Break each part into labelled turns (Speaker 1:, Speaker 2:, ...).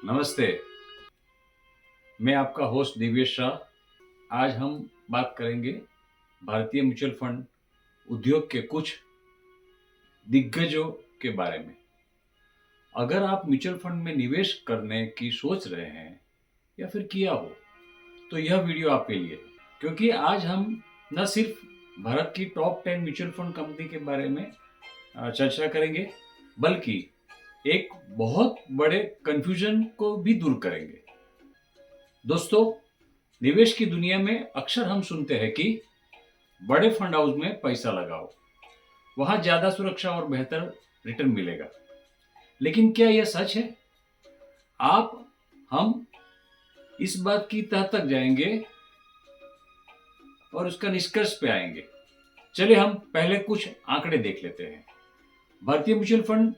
Speaker 1: नमस्ते। मैं आपका होस्ट दिव्येश शाह। आज हम बात करेंगे भारतीय म्यूचुअल फंड उद्योग के कुछ दिग्गजों के बारे में। अगर आप म्यूचुअल फंड में निवेश करने की सोच रहे हैं या फिर किया हो, तो यह वीडियो आपके लिए है, क्योंकि आज हम न सिर्फ भारत की टॉप 10 म्यूचुअल फंड कंपनी के बारे में चर्चा करेंगे, बल्कि एक बहुत बड़े कंफ्यूजन को भी दूर करेंगे। दोस्तों, निवेश की दुनिया में अक्सर हम सुनते हैं कि बड़े फंड हाउस में पैसा लगाओ, वहां ज्यादा सुरक्षा और बेहतर रिटर्न मिलेगा। लेकिन क्या यह सच है? आप हम इस बात की तह तक जाएंगे और उसका निष्कर्ष पे आएंगे। चलिए हम पहले कुछ आंकड़े देख लेते हैं। भारतीय म्यूचुअल फंड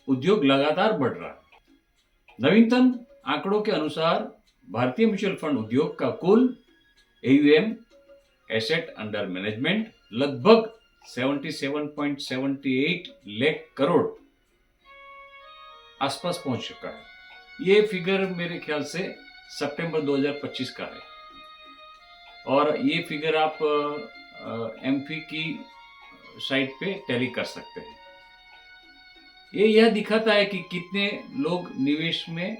Speaker 1: उद्योग लगातार बढ़ रहा है। नवीनतम आंकड़ों के अनुसार भारतीय म्यूचुअल फंड उद्योग का कुल AUM एसेट अंडर मैनेजमेंट लगभग 77.78 लाख करोड़ आसपास पहुंच चुका है। ये फिगर मेरे ख्याल से सितंबर 2025 का है और ये फिगर आप एमफी की साइट पे टैली कर सकते हैं। ये यह दिखाता है कि कितने लोग निवेश में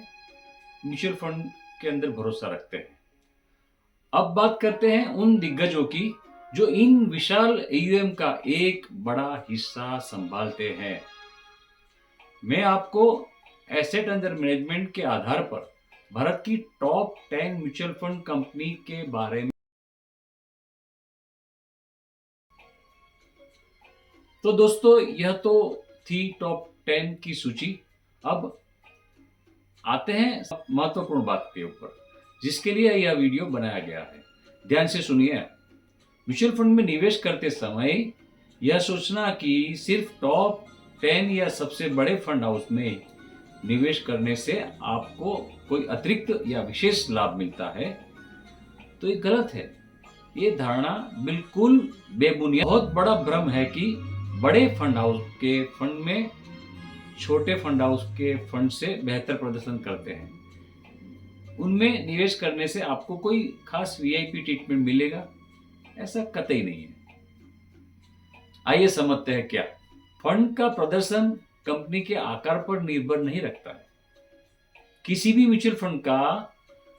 Speaker 1: म्यूचुअल फंड के अंदर भरोसा रखते हैं। अब बात करते हैं उन दिग्गजों की जो इन विशाल AUM का एक बड़ा हिस्सा संभालते हैं। मैं आपको एसेट अंडर मैनेजमेंट के आधार पर भारत की टॉप 10 म्यूचुअल फंड कंपनी के बारे में। तो दोस्तों, यह तो थी टॉप 10 की सूची। अब आते हैं महत्वपूर्ण बात के ऊपर, जिसके लिए यह वीडियो बनाया गया है। ध्यान से सुनिए। म्यूचुअल फंड में निवेश करते समय यह सोचना कि सिर्फ टॉप 10 या सबसे बड़े फंड हाउस में निवेश करने से आपको कोई अतिरिक्त या विशेष लाभ मिलता है, तो ये गलत है। ये धारणा बिल्कुल बेबुनियाद। बहुत बड़ा भ्रम है कि बड़े फंड हाउस के फंड में छोटे फंड हाउस के फंड से बेहतर प्रदर्शन करते हैं। उनमें निवेश करने से आपको कोई खास VIP ट्रीटमेंट मिलेगा, ऐसा कतई नहीं है। आइए समझते हैं क्या। फंड का प्रदर्शन कंपनी के आकार पर निर्भर नहीं रखता है। किसी भी म्यूचुअल फंड का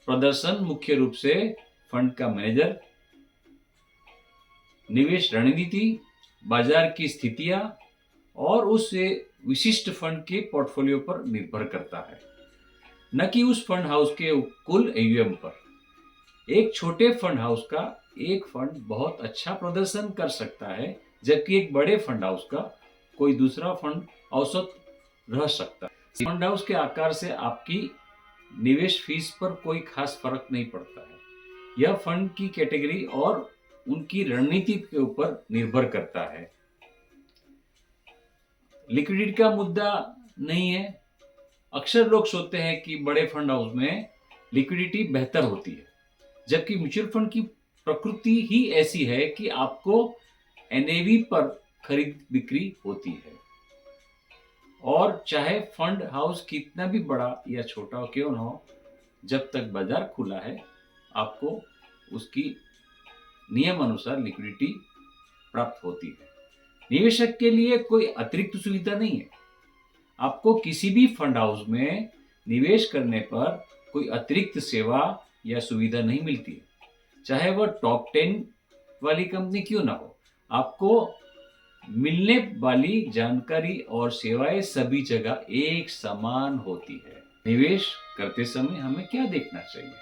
Speaker 1: प्रदर्शन मुख्य रूप से फंड का मैनेजर, निवेश रणनीति, बाजार की स्थितियां और उस विशिष्ट फंड के पोर्टफोलियो पर निर्भर करता है, न कि उस फंड हाउस के कुल AUM पर। एक छोटे फंड हाउस का एक फंड बहुत अच्छा प्रदर्शन कर सकता है, जबकि एक बड़े फंड हाउस का कोई दूसरा फंड औसत रह सकता है। फंड हाउस के आकार से आपकी निवेश फीस पर कोई खास फर्क नहीं पड़ता है। यह फंड की कैटेगरी और उनकी रणनीति के ऊपर निर्भर करता है। लिक्विडिटी का मुद्दा नहीं है। अक्सर लोग सोचते हैं कि बड़े फंड हाउस में लिक्विडिटी बेहतर होती है, जबकि म्यूचुअल फंड की प्रकृति ही ऐसी है कि आपको NAV पर खरीद बिक्री होती है, और चाहे फंड हाउस कितना भी बड़ा या छोटा क्यों ना हो, जब तक बाजार खुला है आपको उसकी नियम अनुसार लिक्विडिटी प्राप्त होती है। निवेशक के लिए कोई अतिरिक्त सुविधा नहीं है। आपको किसी भी फंड हाउस में निवेश करने पर कोई अतिरिक्त सेवा या सुविधा नहीं मिलती है, चाहे वह टॉप 10 वाली कंपनी क्यों ना हो। आपको मिलने वाली जानकारी और सेवाएं सभी जगह एक समान होती है। निवेश करते समय हमें क्या देखना चाहिए?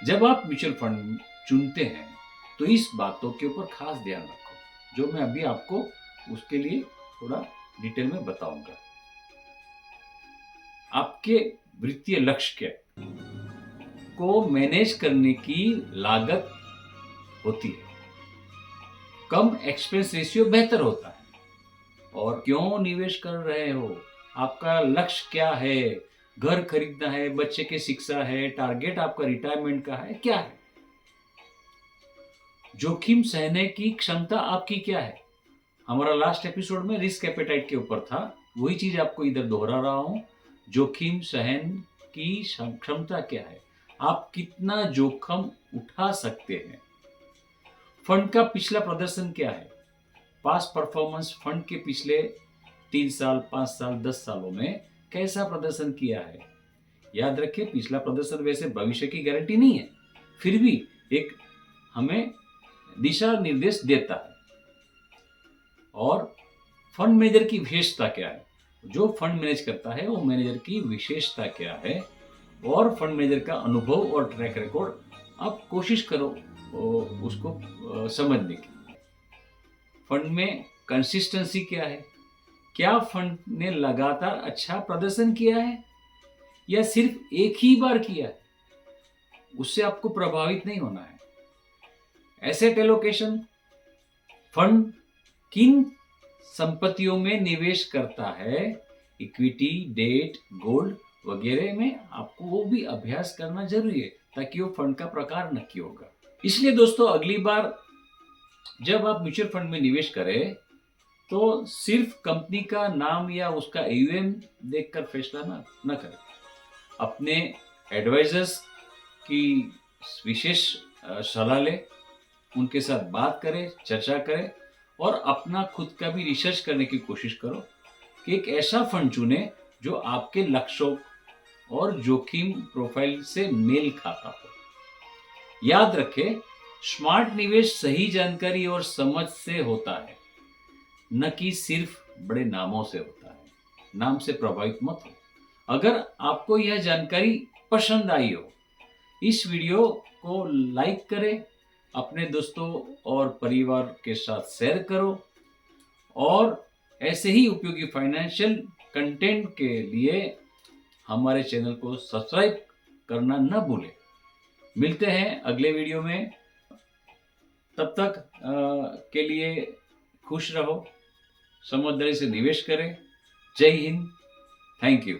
Speaker 1: जब आप म्यूचुअल फंड चुनते हैं तो इस बातों के ऊपर खास ध्यान रखो, जो मैं अभी आपको उसके लिए थोड़ा डिटेल में बताऊंगा। आपके वित्तीय लक्ष्य क्या को मैनेज करने की लागत होती है। कम एक्सपेंस रेशियो बेहतर होता है। और क्यों निवेश कर रहे हो? आपका लक्ष्य क्या है? घर खरीदना है, बच्चे की शिक्षा है, टारगेट आपका रिटायरमेंट का है, क्या है? जोखिम सहने की क्षमता आपकी क्या है? हमारा लास्ट एपिसोड में रिस्क एपेटाइट के ऊपर था, वही चीज आपको इधर दोहरा रहा हूं। जोखिम सहन की क्षमता क्या है, आप कितना जोखिम उठा सकते हैं। फंड का पिछला प्रदर्शन क्या है, पास्ट परफॉर्मेंस फंड के पिछले 3 साल, 5 साल, 10 सालों में कैसा प्रदर्शन किया है। याद रखिए, पिछला प्रदर्शन वैसे भविष्य की गारंटी नहीं है, फिर भी एक हमें दिशा निर्देश देता है। और फंड मैनेजर की विशेषता क्या है, जो फंड मैनेज करता है वो मैनेजर की विशेषता क्या है, और फंड मैनेजर का अनुभव और ट्रैक रिकॉर्ड आप कोशिश करो उसको समझने की। फंड में कंसिस्टेंसी क्या है, क्या फंड ने लगातार अच्छा प्रदर्शन किया है या सिर्फ एक ही बार किया है, उससे आपको प्रभावित नहीं होना है। एसेट एलोकेशन, फंड किन संपत्तियों में निवेश करता है, इक्विटी, डेट, गोल्ड वगैरह में आपको वो भी अभ्यास करना जरूरी है, ताकि वो फंड का प्रकार नक्की होगा। इसलिए दोस्तों, अगली बार जब आप म्यूचुअल फंड में निवेश करें तो सिर्फ कंपनी का नाम या उसका AUM देखकर फैसला ना करें। अपने एडवाइजर्स की विशेष सलाह लें, उनके साथ बात करें, चर्चा करें, और अपना खुद का भी रिसर्च करने की कोशिश करो कि एक ऐसा फंड चुने जो आपके लक्ष्यों और जोखिम प्रोफाइल से मेल खाता हो। याद रखें, स्मार्ट निवेश सही जानकारी और समझ से होता है, न कि सिर्फ बड़े नामों से होता है। नाम से प्रभावित मत हो। अगर आपको यह जानकारी पसंद आई हो, इस वीडियो को लाइक करें, अपने दोस्तों और परिवार के साथ शेयर करो, और ऐसे ही उपयोगी फाइनेंशियल कंटेंट के लिए हमारे चैनल को सब्सक्राइब करना न भूलें। मिलते हैं अगले वीडियो में, तब तक के लिए खुश रहो, समझदारी से निवेश करें। जय हिंद, थैंक यू।